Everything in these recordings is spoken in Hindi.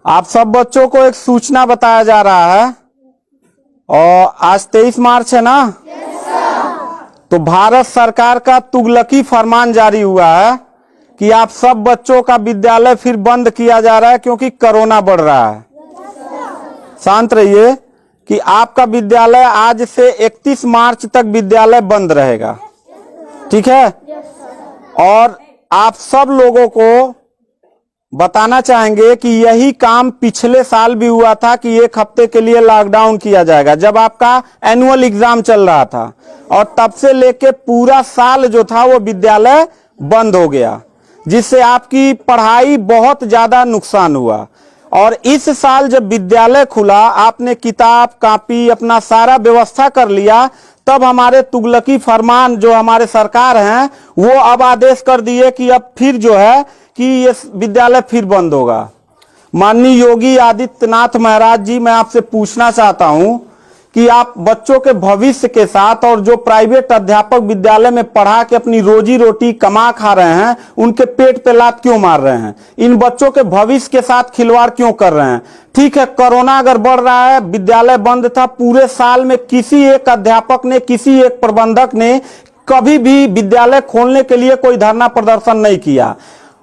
आप सब बच्चों को एक सूचना बताया जा रहा है और आज 23 मार्च है ना। तो भारत सरकार का तुगलकी फरमान जारी हुआ है कि आप सब बच्चों का विद्यालय फिर बंद किया जा रहा है क्योंकि कोरोना बढ़ रहा है। शांत रहिए कि आपका विद्यालय आज से 31 मार्च तक विद्यालय बंद रहेगा, ठीक है। और आप सब लोगों को बताना चाहेंगे कि यही काम पिछले साल भी हुआ था कि एक हफ्ते के लिए लॉकडाउन किया जाएगा जब आपका एनुअल एग्जाम चल रहा था, और तब से लेके पूरा साल जो था वो विद्यालय बंद हो गया, जिससे आपकी पढ़ाई बहुत ज्यादा नुकसान हुआ। और इस साल जब विद्यालय खुला, आपने किताब कॉपी अपना सारा व्यवस्था कर लिया, तब हमारे तुगलकी फरमान जो हमारे सरकार हैं वो अब आदेश कर दिए कि अब फिर जो है कि ये विद्यालय फिर बंद होगा। माननीय योगी आदित्यनाथ महाराज जी, मैं आपसे पूछना चाहता हूं कि आप बच्चों के भविष्य के साथ और जो प्राइवेट अध्यापक विद्यालय में पढ़ा के अपनी रोजी रोटी कमा खा रहे हैं, उनके पेट पे लात क्यों मार रहे हैं? इन बच्चों के भविष्य के साथ खिलवाड़ क्यों कर रहे हैं? ठीक है, कोरोना अगर बढ़ रहा है, विद्यालय बंद था, पूरे साल में किसी एक अध्यापक ने, किसी एक प्रबंधक ने कभी भी विद्यालय खोलने के लिए कोई धरना प्रदर्शन नहीं किया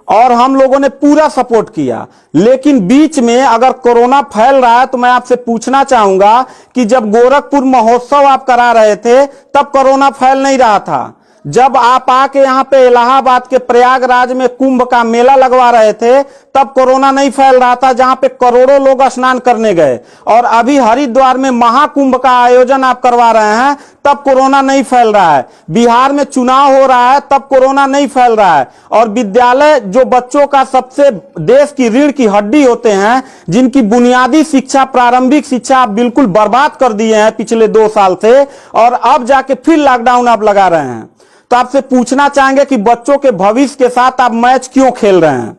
और हम लोगों ने पूरा सपोर्ट किया। लेकिन बीच में अगर कोरोना फैल रहा है तो मैं आपसे पूछना चाहूंगा कि जब गोरखपुर महोत्सव आप करा रहे थे तब कोरोना फैल नहीं रहा था। जब आप आके यहाँ पे इलाहाबाद के प्रयागराज में कुंभ का मेला लगवा रहे थे तब कोरोना नहीं फैल रहा था, जहां पे करोड़ों लोग स्नान करने गए। और अभी हरिद्वार में महाकुंभ का आयोजन आप करवा रहे हैं तब कोरोना नहीं फैल रहा है। बिहार में चुनाव हो रहा है तब कोरोना नहीं फैल रहा है। और विद्यालय जो बच्चों का सबसे देश की रीढ़ की हड्डी होते हैं, जिनकी बुनियादी शिक्षा, प्रारंभिक शिक्षा आप बिल्कुल बर्बाद कर दिए हैं पिछले 2 साल से, और अब जाके फिर लॉकडाउन आप लगा रहे हैं। तो आपसे पूछना चाहेंगे कि बच्चों के भविष्य के साथ आप मैच क्यों खेल रहे हैं?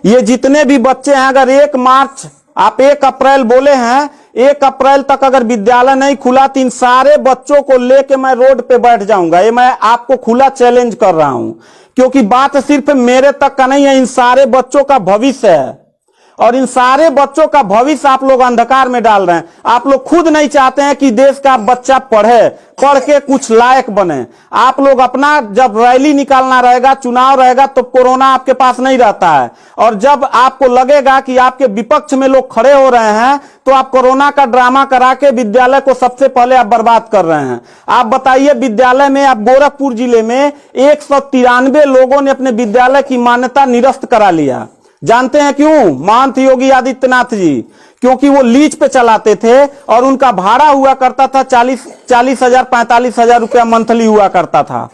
ये जितने भी बच्चे हैं, अगर 1 मार्च आप 1 अप्रैल बोले हैं, 1 अप्रैल तक अगर विद्यालय नहीं खुला तो इन सारे बच्चों को लेके मैं रोड पे बैठ जाऊंगा। ये मैं आपको खुला चैलेंज कर रहा हूं, क्योंकि बात सिर्फ मेरे तक का नहीं है, इन सारे बच्चों का भविष्य है। और इन सारे बच्चों का भविष्य आप लोग अंधकार में डाल रहे हैं। आप लोग खुद नहीं चाहते हैं कि देश का बच्चा पढ़े, पढ़ के कुछ लायक बने। आप लोग अपना, जब रैली निकालना रहेगा, चुनाव रहेगा, तो कोरोना आपके पास नहीं रहता है। और जब आपको लगेगा कि आपके विपक्ष में लोग खड़े हो रहे हैं तो आप कोरोना का ड्रामा करा के विद्यालय को सबसे पहले आप बर्बाद कर रहे हैं। आप बताइए, विद्यालय में, आप गोरखपुर जिले में 193 लोगों ने अपने विद्यालय की मान्यता निरस्त करा लिया। जानते हैं क्यों? महंत योगी आदित्यनाथ जी, क्योंकि वो लीज पे चलाते थे और उनका भाड़ा हुआ करता था 40,000 45,000 रुपया मंथली हुआ करता था।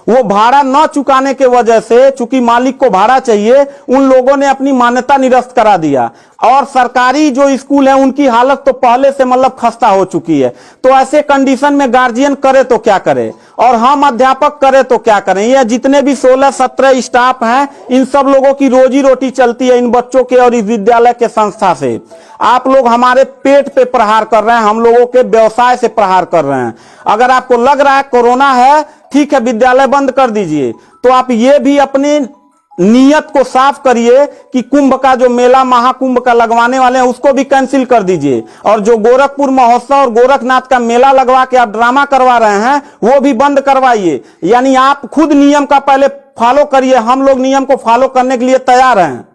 वो भाड़ा न चुकाने के वजह से, चूंकि मालिक को भाड़ा चाहिए, उन लोगों ने अपनी मान्यता निरस्त करा दिया। और सरकारी जो स्कूल है उनकी हालत तो पहले से मतलब खस्ता हो चुकी है। तो ऐसे कंडीशन में गार्जियन करे तो क्या करे, और हम अध्यापक करे तो क्या करें? ये जितने भी 16-17 स्टाफ हैं, इन सब लोगों की रोजी रोटी चलती है इन बच्चों के और इस विद्यालय के संस्था से। आप लोग हमारे पेट पे प्रहार कर रहे हैं, हम लोगों के व्यवसाय से प्रहार कर रहे हैं। अगर आपको लग रहा है कोरोना है, ठीक है, विद्यालय बंद कर दीजिए, तो आप ये भी अपनी नियत को साफ करिए कि कुंभ का जो मेला, महाकुंभ का लगवाने वाले हैं, उसको भी कैंसिल कर दीजिए। और जो गोरखपुर महोत्सव और गोरखनाथ का मेला लगवा के आप ड्रामा करवा रहे हैं, वो भी बंद करवाइए। यानी आप खुद नियम का पहले फॉलो करिए, हम लोग नियम को फॉलो करने के लिए तैयार हैं।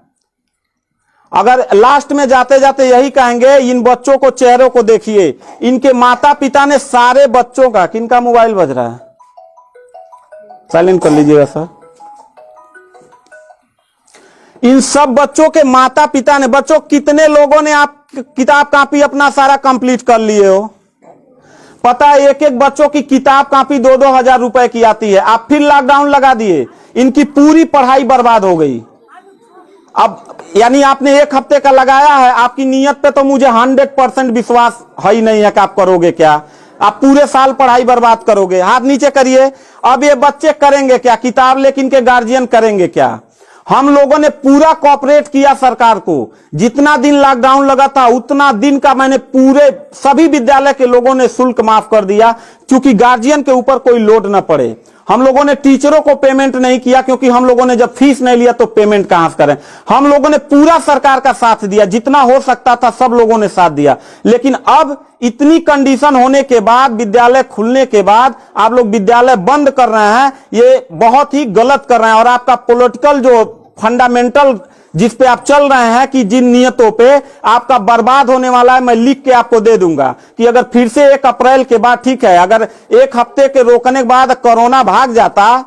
अगर लास्ट में जाते जाते यही कहेंगे, इन बच्चों को, चेहरों को देखिए, इनके माता पिता ने सारे बच्चों का, किनका मोबाइल बज रहा है, साइलेंट कर लीजिएगा सर। इन सब बच्चों के माता पिता ने, बच्चों कितने लोगों ने आप किताब कॉपी अपना सारा कंप्लीट कर लिए हो? पता है, एक एक बच्चों की किताब कॉपी 2-2 हजार रुपए की आती है। आप फिर लॉकडाउन लगा दिए, इनकी पूरी पढ़ाई बर्बाद हो गई। अब यानी आपने 1 हफ्ते का लगाया है, आपकी नीयत पे तो मुझे 100% विश्वास है ही नहीं है कि आप करोगे क्या। आप पूरे साल पढ़ाई बर्बाद करोगे। हाथ नीचे करिए। अब ये बच्चे करेंगे क्या? किताब लेकिन इनके गार्जियन करेंगे क्या? हम लोगों ने पूरा कोऑपरेट किया सरकार को। जितना दिन लॉकडाउन लगा था उतना दिन का मैंने पूरे सभी विद्यालय के लोगों ने शुल्क माफ कर दिया, क्योंकि गार्जियन के ऊपर कोई लोड न पड़े। हम लोगों ने टीचरों को पेमेंट नहीं किया, क्योंकि हम लोगों ने जब फीस नहीं लिया तो पेमेंट कहां से करें। हम लोगों ने पूरा सरकार का साथ दिया, जितना हो सकता था सब लोगों ने साथ दिया। लेकिन अब इतनी कंडीशन होने के बाद, विद्यालय खुलने के बाद आप लोग विद्यालय बंद कर रहे हैं, ये बहुत ही गलत कर रहे हैं। और आपका पॉलिटिकल जो फंडामेंटल जिस पे आप चल रहे हैं कि जिन नियतों पे आपका बर्बाद होने वाला है, मैं लिख के आपको दे दूंगा कि अगर फिर से 1 अप्रैल के बाद, ठीक है, अगर 1 हफ्ते के रोकने के बाद कोरोना भाग जाता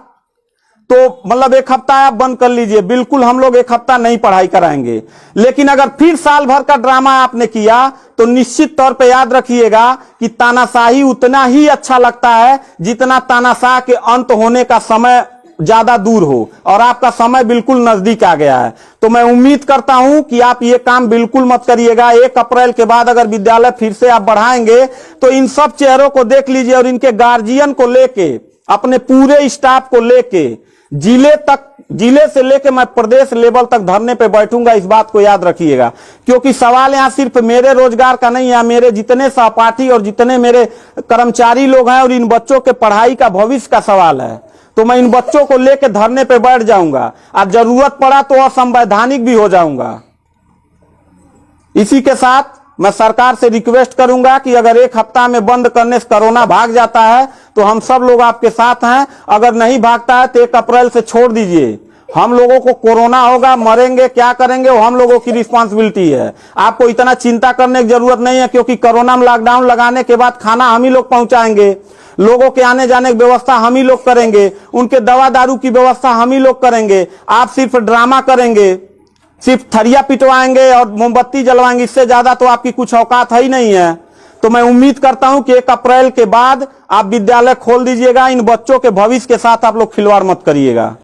तो मतलब 1 हफ्ता आप बंद कर लीजिए, बिल्कुल हम लोग 1 हफ्ता नहीं पढ़ाई कराएंगे। लेकिन अगर फिर साल भर का ड्रामा आपने किया तो निश्चित तौर पे याद रखिएगा कि तानाशाही उतना ही अच्छा लगता है जितना तानाशाह के अंत होने का समय ज्यादा दूर हो, और आपका समय बिल्कुल नजदीक आ गया है। तो मैं उम्मीद करता हूं कि आप ये काम बिल्कुल मत करिएगा। 1 अप्रैल के बाद अगर विद्यालय फिर से आप बढ़ाएंगे तो इन सब चेहरों को देख लीजिए, और इनके गार्जियन को लेके, अपने पूरे स्टाफ को लेके, जिले से लेके मैं प्रदेश लेवल तक धरने पे बैठूंगा, इस बात को याद रखिएगा। क्योंकि सवाल यहां सिर्फ मेरे रोजगार का नहीं है, मेरे जितने सहपाठी और जितने मेरे कर्मचारी लोग हैं और इन बच्चों के पढ़ाई का भविष्य का सवाल है। तो मैं इन बच्चों को लेकर धरने पे बैठ जाऊंगा, और जरूरत पड़ा तो असंवैधानिक भी हो जाऊंगा। इसी के साथ मैं सरकार से रिक्वेस्ट करूंगा कि अगर 1 हफ्ता में बंद करने से कोरोना भाग जाता है तो हम सब लोग आपके साथ हैं, अगर नहीं भागता है तो 1 अप्रैल से छोड़ दीजिए। हम लोगों को कोरोना होगा, मरेंगे, क्या करेंगे वो हम लोगों की रिस्पांसिबिलिटी है। आपको इतना चिंता करने की जरूरत नहीं है, क्योंकि कोरोना में लॉकडाउन लगाने के बाद खाना हम ही लोग पहुंचाएंगे, लोगों के आने जाने की व्यवस्था हम ही लोग करेंगे, उनके दवा दारू की व्यवस्था हम ही लोग करेंगे। आप सिर्फ ड्रामा करेंगे, सिर्फ थरिया पिटवाएंगे और मोमबत्ती जलवाएंगे, इससे ज्यादा तो आपकी कुछ औकात है ही नहीं है। तो मैं उम्मीद करता हूं कि 1 अप्रैल के बाद आप विद्यालय खोल दीजिएगा। इन बच्चों के भविष्य के साथ आप लोग खिलवाड़ मत करिएगा।